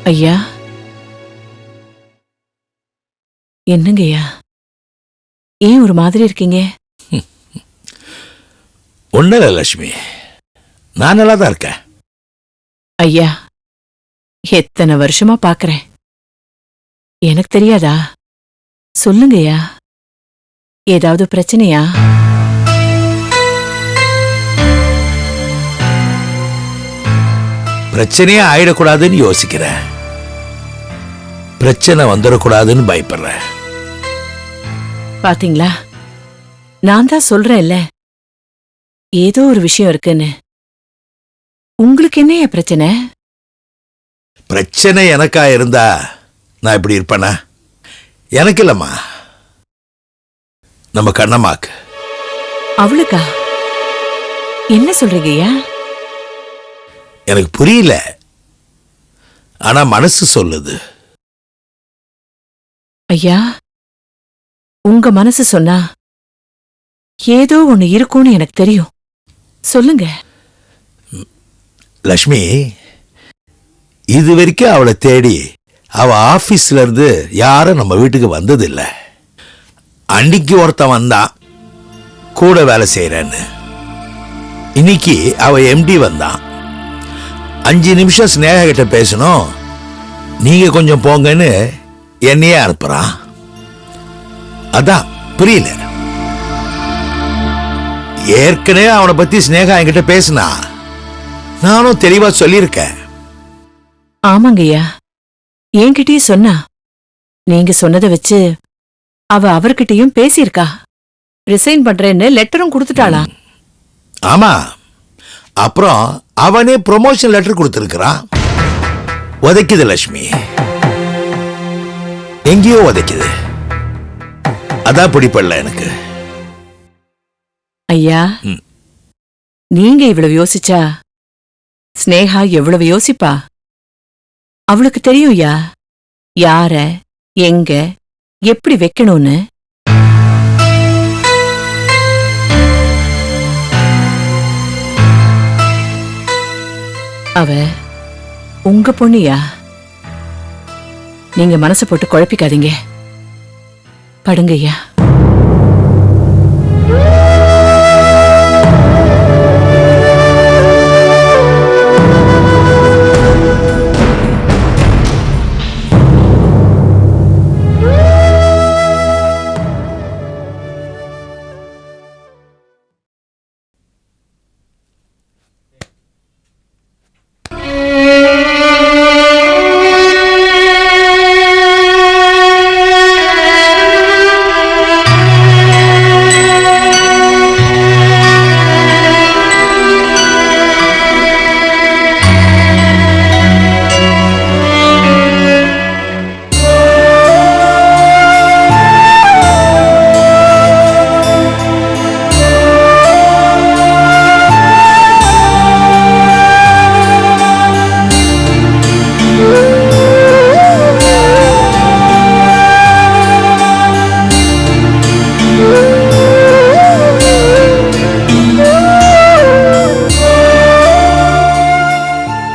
ஐயா, என்னங்கய்யா, ஏன் ஒரு மாதிரி இருக்கீங்க? ஒன்னும் இல்ல லட்சுமி, நான் நல்லா தான் இருக்கேன். ஐயா, எத்தனை வருஷமா பாக்குறேன், எனக்கு தெரியாதா? சொல்லுங்கய்யா, ஏதாவது பிரச்சனையா? பிரச்சனையே ஆயிடக்கூடாதுன்னு யோசிக்கிறேன், பிரச்சனை வந்துடக்கூடாதுன்னு பயப்படுறேன். பாத்தீங்களா, நான் தான் சொல்றேன்ல, ஏதோ ஒரு விஷயம் இருக்குன்னு. உங்களுக்கு என்னையா பிரச்சனை? பிரச்சனை எனக்கா இருந்தா நான் இப்படி இருப்பேனா? எனக்கு இல்லம்மா, நம்ம கண்ணம்மாக்கு. அவளுக்கா? என்ன சொல்றீங்கய்யா? எனக்கு புரியல, ஆனா மனசு சொல்லுது. ஐயா, உங்க மனசு சொன்னா ஏதோ ஒண்ணு இருக்கும்னு எனக்கு தெரியும். சொல்லுங்க. லட்சுமி, இது வரைக்கும் அவளை தேடி அவ ஆபீஸ்ல இருந்து யாரும் நம்ம வீட்டுக்கு வந்ததில்லை. அன்னைக்கு ஒருத்தன் வந்தான், கூட வேலை செய்யறேன்னு. இன்னைக்கு அவ எம்டி வந்தான். 5 நிமிஷம் ஸ்னேகா கிட்ட பேசணும், நீங்க கொஞ்சம் போங்கன்னு என்னையே அனுப்புறான். அதான் புரியல. ஏற்கனவே அவனை பத்தி ஸ்னேகா என்கிட்ட பேசினா, நானும் தெளிவா சொல்லியிருக்கேன். ஆமாங்கய்யா, என்கிட்டயும் சொன்னா. நீங்க சொன்னதை வச்சு அவ அவர்கிட்டயும் பேசியிருக்கா. ரிசைன் பண்றேன்னு லெட்டரும் கொடுத்துட்டாளா? ஆமா, அப்புறம் அவனே ப்ரொமோஷன் லெட்டர் கொடுத்திருக்கிறான். உதைக்குது லட்சுமி, எங்கேயோ உதைக்குது. அதான் பிடிப்படல எனக்கு. ஐயா, நீங்க இவ்வளவு யோசிச்சா ஸ்னேகா எவ்வளவு யோசிப்பா? அவளுக்கு தெரியும்யா, யார எங்க எப்படி வைக்கணும்னு. அவ உங்க பொண்ணுயா. நீங்க மனசு போட்டு குழப்பிக்காதீங்க. படுங்கய்யா.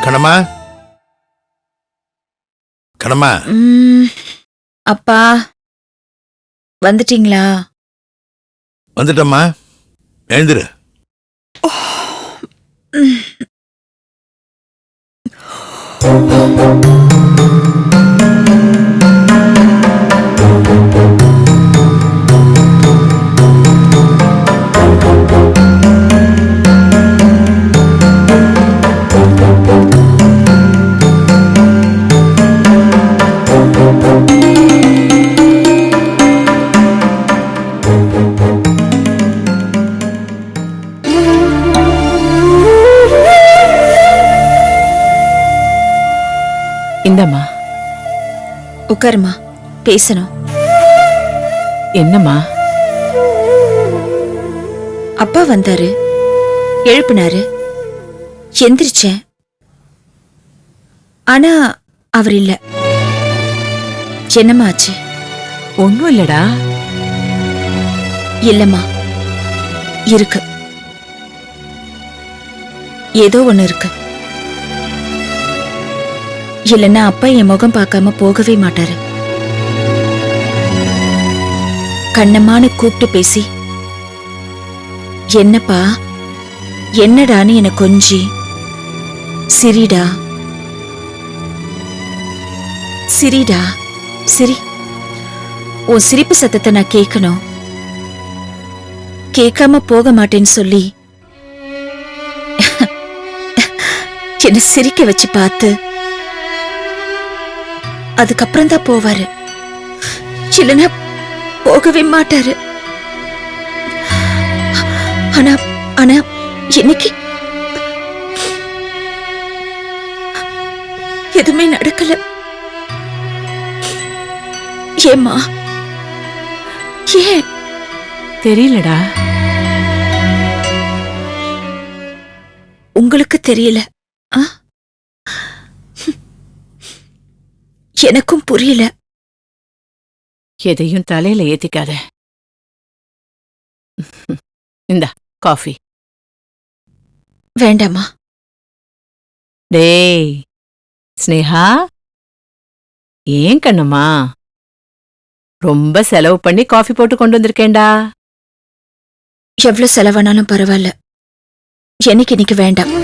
கண்ணம்மா, கண்ணம்மா. அப்பா வந்துட்டீங்களா? வந்துட்டம்மா, எழுந்துரு. இந்தம்மா. உட்காருமா, பேசணும். என்னம்மா? அப்பா வந்தாரு, எழுப்பினாரு, எந்திரிச்சேன். ஆனா அவர் இல்ல. என்னம்மா ஆச்சு? ஒண்ணும் இல்லடா. இல்லம்மா, இருக்கு, ஏதோ ஒண்ணு இருக்கு. இல்லைன்னா அப்பா என் முகம் பார்க்காம போகவே மாட்டாரு. கண்ணம்மான்னு கூப்பிட்டு பேசி, என்னப்பா என்னடான்னு என கொஞ்சி, சிரிடா சிரிடா சிரி, உன் சிரிப்பு சத்தத்தை நான் கேட்கணும், கேட்காம போக மாட்டேன்னு சொல்லி என்ன சிரிக்க வச்சு பார்த்து அதுக்கப்புறம் தான் போவாரு. இல்லைன்னா போகவே மாட்டாரு. ஆனா ஆனா இன்னைக்கு எதுவுமே நடக்கல. ஏம்மா? ஏன் தெரியலடா. உங்களுக்கு தெரியல? ஆ? எனக்கும் புரியல. எதையும் தலையில ஏத்திக்காத. இந்தா காஃபி. வேண்டாமா? டேய் ஸ்னேகா, ஏன் கண்ணம்மா? ரொம்ப செலவு பண்ணி காஃபி போட்டு கொண்டு வந்திருக்கேன்டா. எவ்வளவு செலவானாலும் பரவாயில்ல, எனக்கு இன்னைக்கு வேண்டாம்.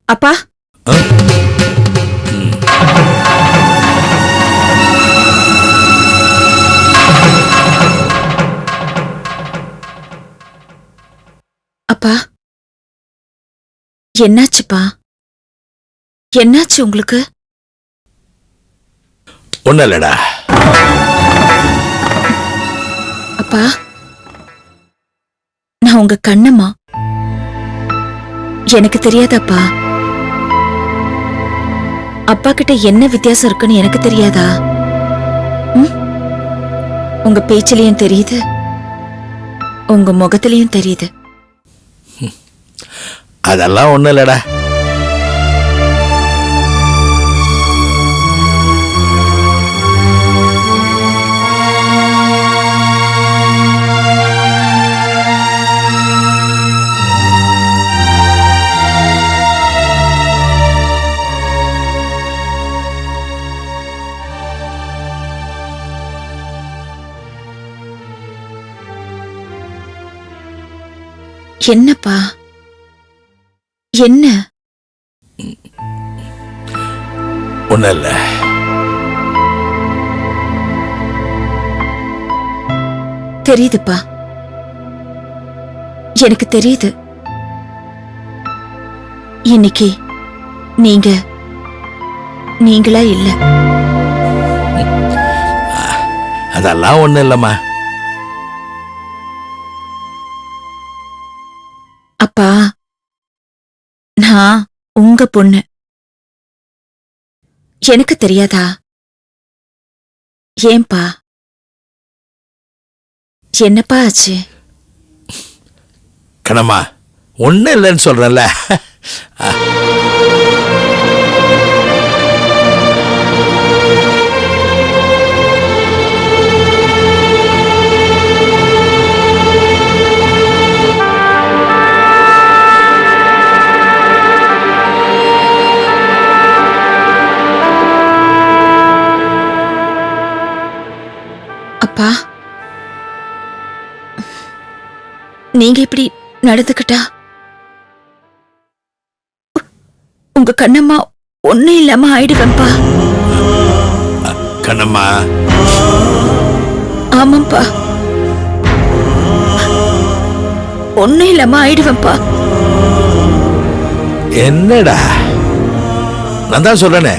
அப்பா, அப்பா என்னாச்சுப்பா? என்னாச்சு உங்களுக்கு? ஒண்ணும் இல்லடா. அப்பா, நான் உங்க கண்ணம்மா. எனக்கு தெரியாதாப்பா? அப்பா கிட்ட என்ன வித்தியாசம் இருக்குன்னு எனக்கு தெரியாதா? உங்க பேச்சிலையும் தெரியுது, உங்க முகத்திலையும் தெரியுது. அதெல்லாம் ஒண்ணும் இல்லடா. என்னப்பா? என்ன? ஒண்ணும் இல்ல. தெரியுதுப்பா, எனக்கு தெரியுது. இன்னைக்கு நீங்களா இல்ல. அதெல்லாம் ஒண்ணும் இல்லம்மா. அப்பா, நான் உங்க பொண்ணு. எனக்கு தெரியாதா? ஏன்பா? என்னப்பா ஆச்சு? கண்ணம்மா, ஒண்ணும் இல்லைன்னு சொல்றேன்ல. அப்பா, நீங்க இப்படி நடந்துக்கிட்டா உங்க கண்ணம்மா ஒண்ணும் இல்லாம ஆயிடுவேன்பா. கண்ணம்மா. ஆமாப்பா, ஒண்ணும் இல்லாம ஆயிடுவேன்பா. என்னடா, நான் தான் சொல்றேனே,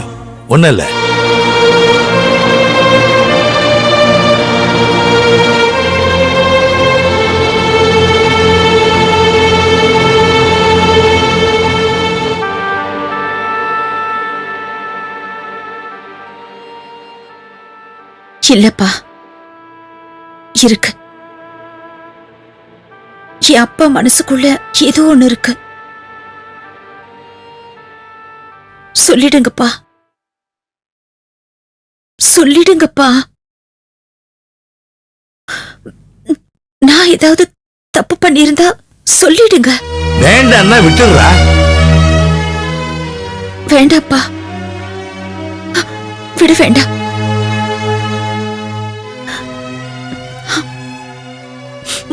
ஒண்ணும் இல்ல. இல்லப்பா, இருக்கு. என் அப்பா மனசுக்குள்ள ஏதோ ஒண்ணு இருக்கு. சொல்லிடுங்கப்பா, சொல்லிடுங்கப்பா. நான் ஏதாவது தப்பு பண்ணியிருந்தா சொல்லிடுங்க. வேண்டான்னா விட்டுடுறா. வேண்டாப்பா, விட வேண்டாம்.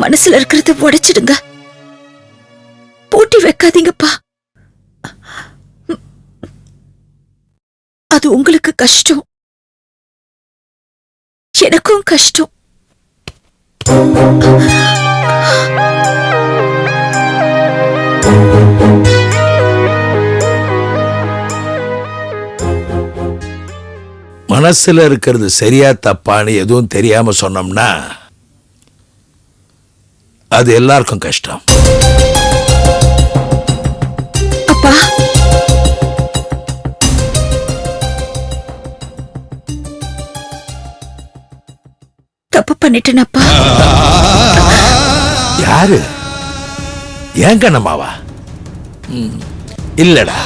மனசுல இருக்கிறத உடைச்சிடுங்க. போட்டி வைக்காதீங்கப்பா. அது உங்களுக்கு கஷ்டம், எனக்கும் கஷ்டம். மனசுல இருக்கிறது சரியா தப்பான்னு எதுவும் தெரியாம சொன்னோம்னா அது எல்லாருக்கும் கஷ்டம். அப்பா, தப்பு பண்ணிட்டேனப்பா. யாரு? ஏன் கண்ணம்மாவா? இல்லடா,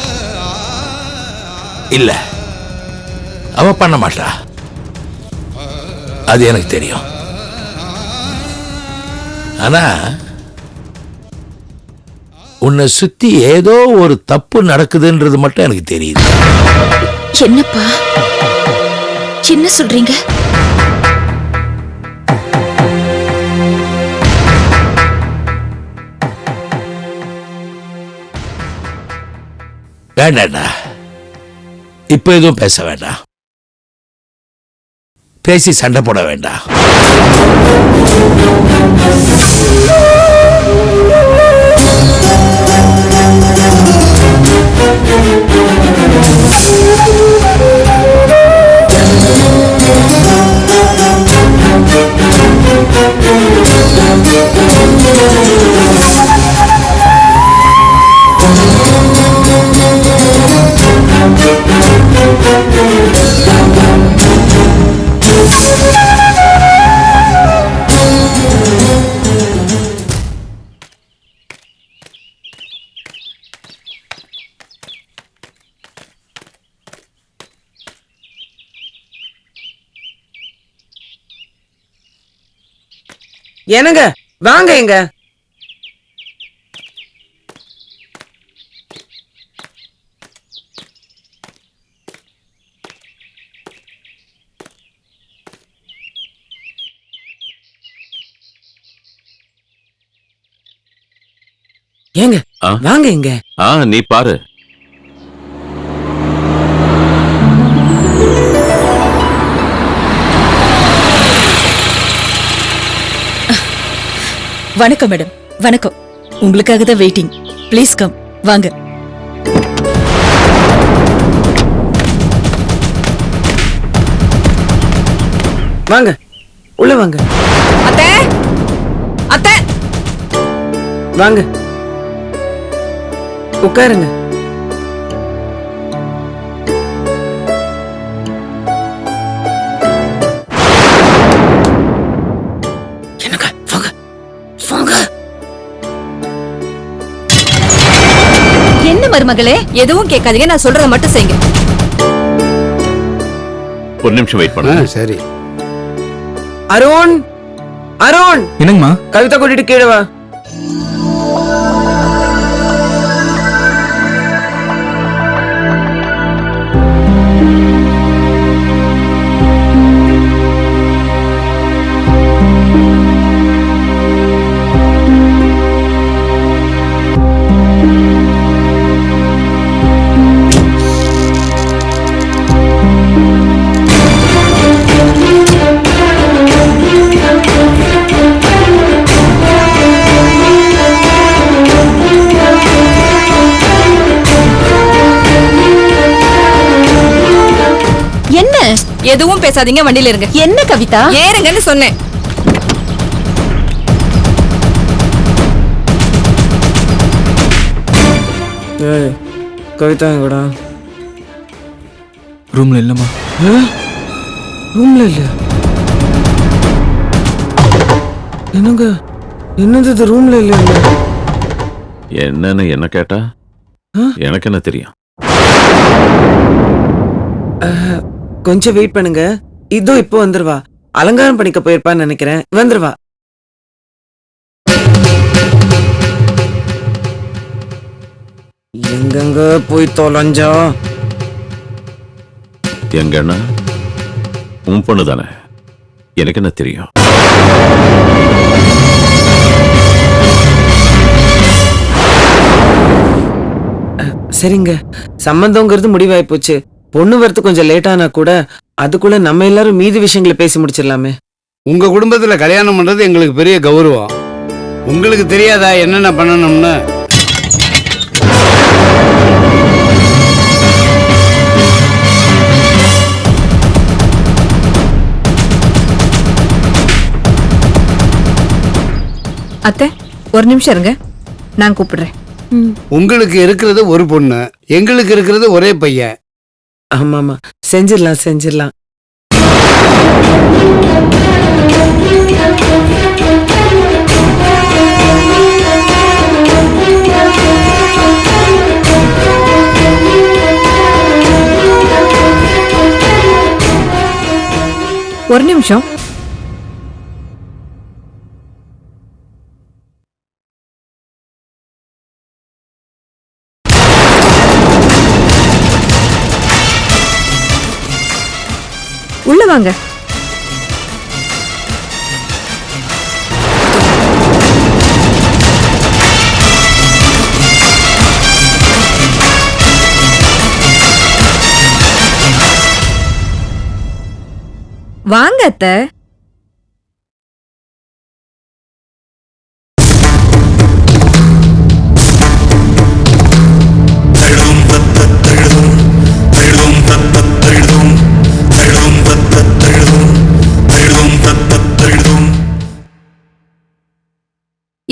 இல்ல, அவ பண்ண மாட்டா. அது எனக்கு தெரியும். ஆனா உன்னை சுத்தி ஏதோ ஒரு தப்பு நடக்குதுன்றது மட்டும் எனக்கு தெரியுது. என்னப்பா, என்ன சொல்றீங்க? வேண்டாண்டா, இப்ப எதுவும் பேச வேண்டாம். பேசி சண்டை போட வேண்டாம். என்னங்க வாங்க. எங்க ஏங்க வாங்க. எங்க நீ பாரு. வணக்கம் மேடம், வணக்கம். உங்களுக்காக தான் வெயிட்டிங். ப்ளீஸ் கம், வாங்க. வாங்க, உள்ள வாங்க. அத்தை, அத்தை, வாங்க, உட்காருங்க. என்னங்க வாங்க வாங்க. என்ன மருமகளே, எதுவும் கேட்காதீங்க, நான் சொல்றத மட்டும் செய்யுங்க. ஒரு நிமிஷம் வெயிட் பண்ணு. சரி. அருண், அருண், என்னங்கம்மா? கவிதா கூட்டிட்டு கீழே வா. எதுவும் பேசாதீங்க, வண்டியில இருங்க. என்ன கவிதா? ஏறுங்கன்னு சொன்னேன். கவிதா எங்கடா? ரூம்ல இல்லம்மா. ரூம்ல இல்ல. என்னங்க என்னது இது ரூம்ல இல்ல என்னன்னு என்ன கேட்டா எனக்கு என்ன தெரியும்? கொஞ்சம் வெயிட் பண்ணுங்க. இதோ இப்போ வந்துருவா. அலங்காரம் பண்ணிக்க போயிருப்பான்னு நினைக்கிறேன். வந்துருவா. எங்கெங்க போய் தொலைஞ்சா? எங்கன்னா உன் பொண்ணு தானே, எனக்கு என்ன தெரியும்? சரிங்க, சம்பந்தங்கிறது முடிவாய் போச்சு. பொண்ணு வரது கொஞ்சம் லேட்டானா கூட அதுக்குள்ள நம்ம எல்லாரும் மீதி விஷயங்களை பேசி முடிச்சிடலாமே. உங்க குடும்பத்துல கல்யாணம் பண்றது எங்களுக்கு பெரிய கௌரவம். உங்களுக்கு தெரியாதா என்னென்ன பண்ணணும்னு? அத்தை, ஒரு நிமிஷம் இருங்க, நான் கூப்பிடுறேன். உங்களுக்கு இருக்கிறது ஒரு பொண்ணு, எங்களுக்கு இருக்கிறது ஒரே பையன். ஆமா ஆமா, செஞ்சிடலாம் செஞ்சிடலாம். ஒரு நிமிஷம். உள்ள வாங்க. வாங்க அத்தை.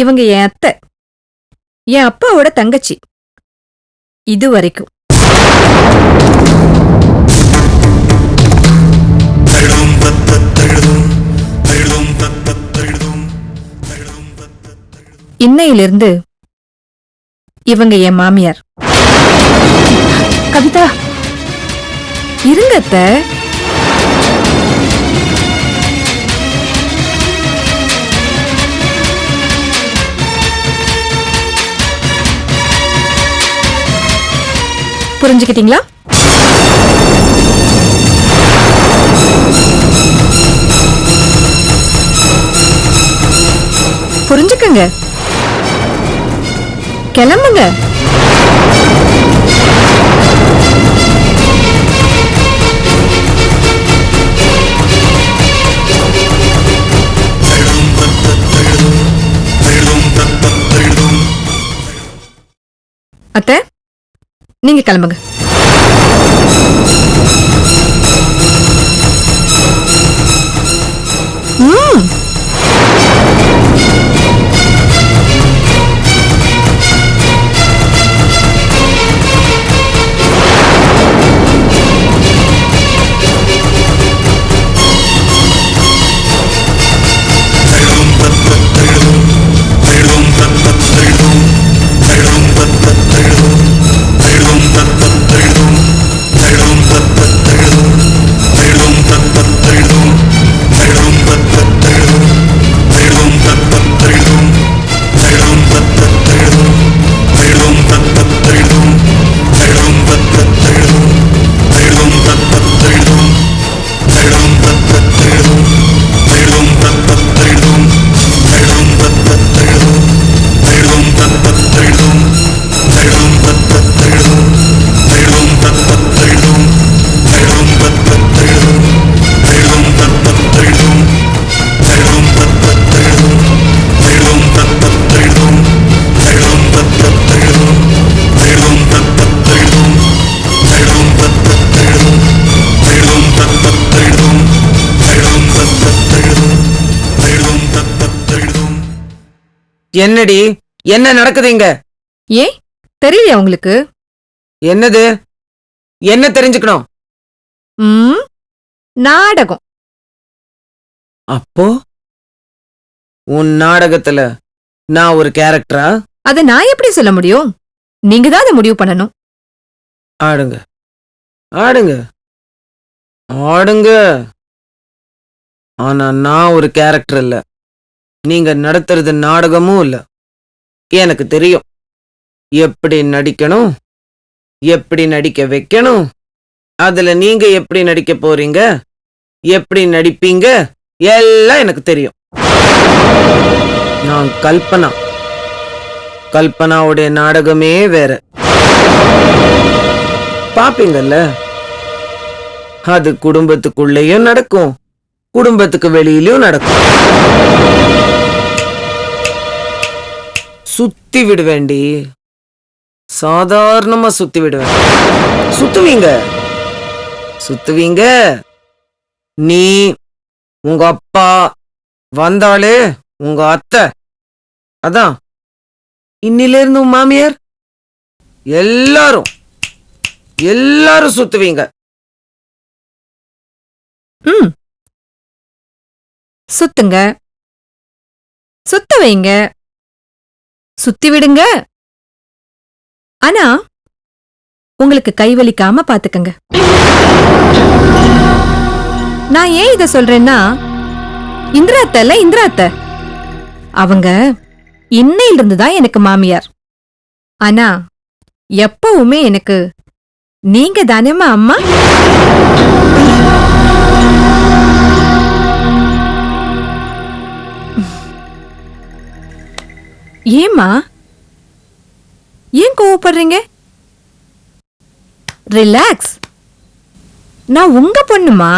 இவங்க என் அத்தை, என் அப்பாவோட தங்கச்சி. இது வரைக்கும் இன்னையிலிருந்து இவங்க என் மாமியார். கவிதா, இருங்க அத்தை. புரிஞ்சுக்கிட்டீங்களா? புரிஞ்சுக்கங்க, கிளம்புங்க. அத்தை, நீங்க கிளம்புங்க. என்னடி, என்ன நடக்குது இங்க? ஏன் தெரியலையா உங்களுக்கு? என்னது? என்ன தெரிஞ்சுக்கணும்? நாடகம். அப்போ உன் நாடகத்துல நான் ஒரு கேரக்டரா? அதை நான் எப்படி சொல்ல முடியும்? நீங்க தான் அதை முடிவு பண்ணணும். ஆடுங்க ஆடுங்க ஆடுங்க. ஆனா நான் ஒரு கேரக்டர் இல்ல, நீங்க நடத்துறது நாடகமும் இல்ல. எனக்கு தெரியும் எப்படி நடிக்கணும், எப்படி நடிக்க வைக்கணும், அதுல நீங்க எப்படி நடிக்க போறீங்க, எப்படி நடிப்பீங்க, எல்லாம் எனக்கு தெரியும். நான் கல்பனா. கல்பனாவுடைய நாடகமே வேற. பாப்பீங்கல்ல, அது குடும்பத்துக்குள்ளேயும் நடக்கும், குடும்பத்துக்கு வெளியிலயும் நடக்கும். சுத்தி விடுவேண்டி, சாதாரணமா சுத்தி விடுவேன். சுத்துவீங்க சுத்துவீங்க. நீ, உங்க அப்பா, வந்தாலே உங்க அத்தை, அதான் இன்னில இருந்து உன் மாமியார், எல்லாரும் எல்லாரும் சுத்துவீங்க. ம், சுத்துங்க, சுத்த வைங்க, சுத்தி விடுங்க. ஆனா உங்களுக்கு கைவலிக்காம பாத்துக்கங்க. நான் ஏன் இத சொல்றேன்னா, இந்திரா அத்தை இந்திரா அத்தை அவங்க இன்னையில இருந்துதான் எனக்கு மாமியார். ஆனா எப்பவுமே எனக்கு நீங்க தானேம்மா அம்மா. ஏம்மா ஏன் கோவப்படுறீங்க? ரிலாக்ஸ், நான் உங்க பொண்ணுமா.